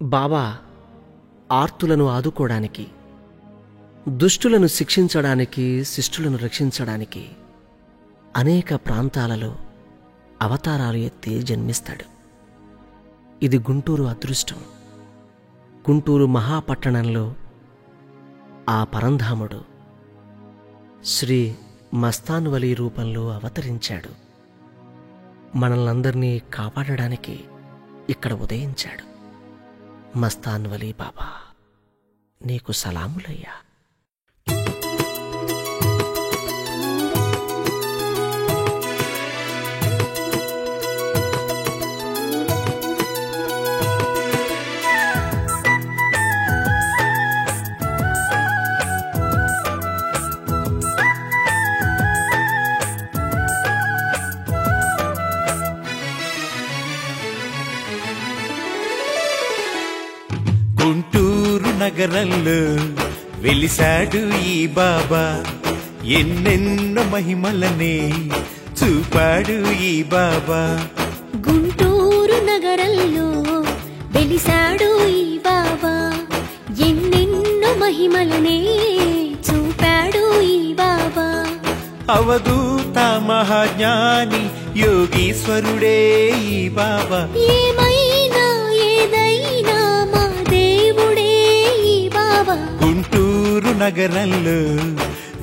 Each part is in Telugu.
బాబా ఆర్తులను ఆదుకోవడానికి, దుష్టులను శిక్షించడానికి, శిష్టులను రక్షించడానికి అనేక ప్రాంతాలలో అవతారాలు ఎత్తి జన్మిస్తాడు. ఇది గుంటూరు అదృష్టం. గుంటూరు మహాపట్టణంలో ఆ పరంధాముడు శ్రీ మస్తాన్ వలీ రూపంలో అవతరించాడు. మనల్నందరినీ కాపాడడానికి ఇక్కడ ఉదయించాడు. మస్తాన్ వలీ బాబా, నీకు సలాములయ్యా. గుంటూరు నగరంలో వెలిసాడు ఈ బాబా, ఎన్నెన్నో మహిమలనే చూపాడు ఈ బాబా. గుంటూరు నగరంలో వెలిసాడు ఈ బాబా, ఎన్నెన్నో మహిమలనే చూపాడు ఈ బాబా. అవధూత మహాజ్ఞాని యోగీశ్వరుడే ఈ బాబా. ఏమైనా ఏదైనా మా దేవుడే ఈ బాబా. గుంటూరు నగరంలో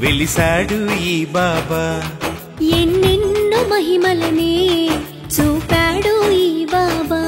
వెలిసాడు ఈ బాబా, ఎన్నెన్నో మహిమలనే చూపాడు ఈ బాబా.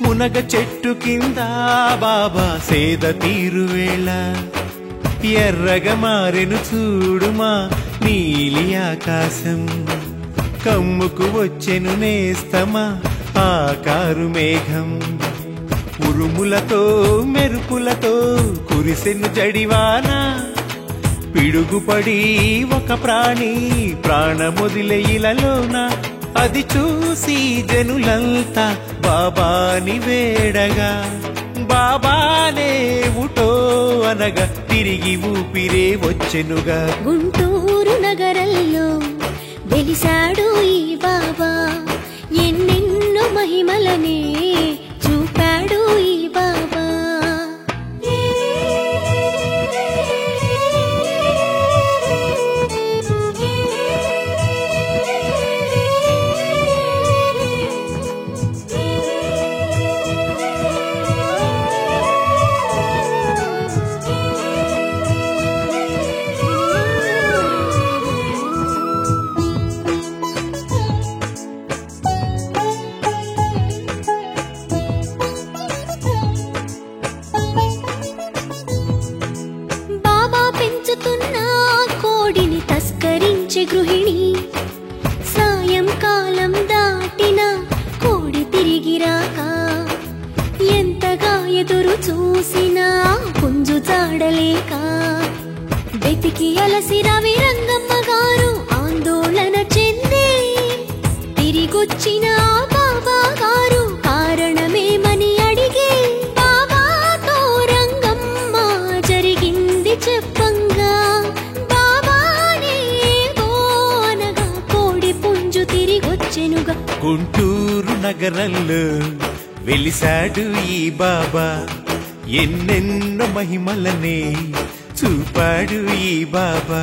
మునగ చెట్టు కింద బాబా సేద తీరువేళ, ఎర్రగా మారెను చూడుమా నీలి ఆకాశం. కమ్ముకు వచ్చెను నేస్తమా ఆకారు మేఘం, ఉరుములతో మెరుపులతో కురిసెను జడివాన. పిడుగుపడి ఒక ప్రాణి ప్రాణమొదిలే ఇలలోన, అది చూసి జనులంతా బాబాని వేడగా, బాబానే ఉటో అనగా తిరిగి ఊపిరే వచ్చెనుగా. గుంటూరు నగరంలో వెలిసాడు ఈ బాబా, ఎన్నెన్నో మహిమలనే చూపాడు ఈ బాబా. కోడిని తస్కరించే గృహిణి, సాయంకాలం దాటిన కోడి తిరిగి రాక, ఎంతగా ఎదురు చూసినా పుంజు చాడలేక, వెతికి అలసి రవి రంగమ్మ గారు ఆందోళన చెందే, తిరిగొచ్చిన బాబా గారు కారణమేమని అడిగే, బాబాతో రంగమ్మ జరిగింది చెప్పంగా, బాబానే అనగా కోడి పుంజు తిరిగొచ్చెనుగా. గుంటూరు నగరంలో వెలిసాడు ఈ బాబా, ఎన్నెన్నో మహిమలనే చూపాడు ఈ బాబా.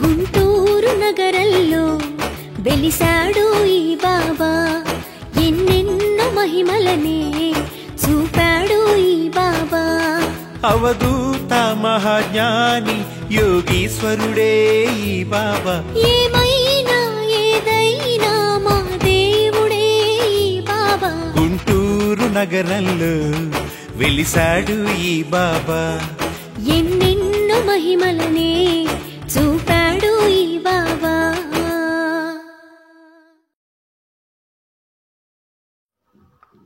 గుంటూరు నగరంలో వెలిసాడు ఈ బాబా, ఎన్నెన్నో మహిమలనే చూపాడు ఈ బాబా. అవధూత మహాజ్ఞాని యోగీశ్వరుడే ఈ బాబా. ఏమైనా ఏదైనా మా దేవుడే ఈ బాబా. గుంటూరు నగరంలో వెలిసాడు ఈ బాబా, ఎన్నెన్నో మహిమలనే చూపాడు ఈ బాబా.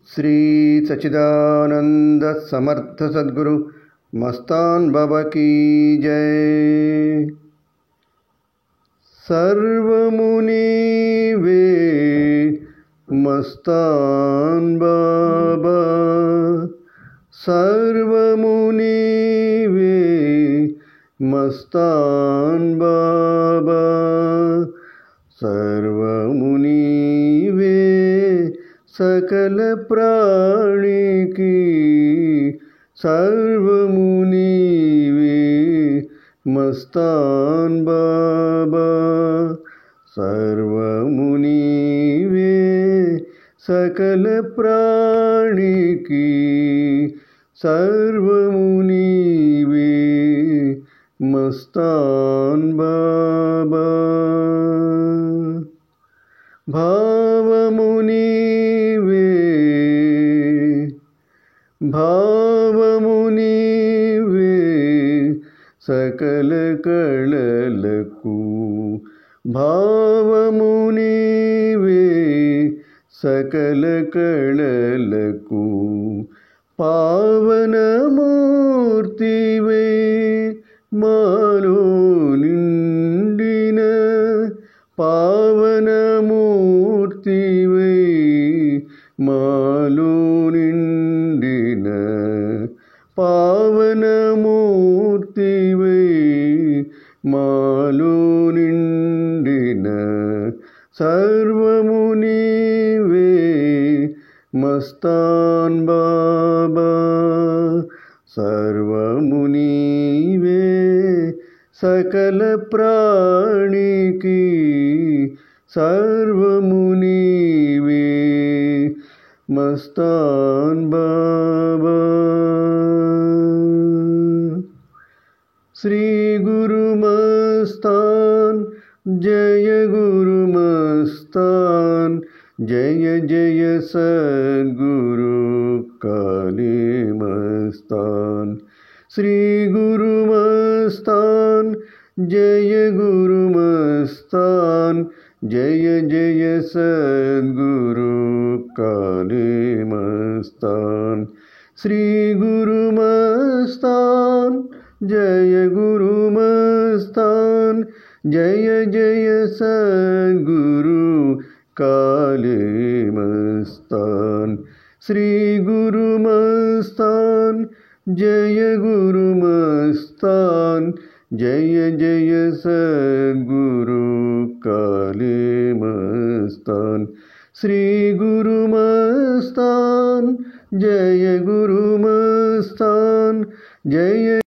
श्री सच्चिदानंद समर्थ सद्गुरु मस्तान बाबा की जय। सर्वमुनि वे मस्तान बाबा, सर्वमुनि वे मस्तान बाबा, सर्वमुनि वे सकल प्राणी की, सर्वमुनि वे मस्तान बाबा, सर्वमुनि वे सकल प्राणी की, सर्वमुनि वे मस्तान बाबा। भावमुनि वे, भावमुनि वे सकल कळలకు, भावमुनि वे सकल कळలకు, पावनमूर्ति वे मालो निंडिन, पावनमूर्ति वे मालो निंडिन, पावनमूर्ति वे मालो निंडिन, सर्वमुनि वे मस्तान बाबा, सर्वमुनि वे सकल प्राणी की, सर्वमुनि वे मस्तान बाबा। श्री गुरु मस्तान जय गुरु मस्तान, जय जय सद्गुरु काली मस्तान। श्री गुरु मस्तान जय गुरु मस्तान, जय जय सद्गुरु काली मस्तान। श्री गुरु मस्तान जय गुरु मस्तान, जय जय सद्गुरु काली मस्तान। श्री गुरु मस्तान जय गुरु मस्तान, जय जय सद्गुरु काली मस्तान। श्री गुरु मस्तान जय गुरु मस्तान, जय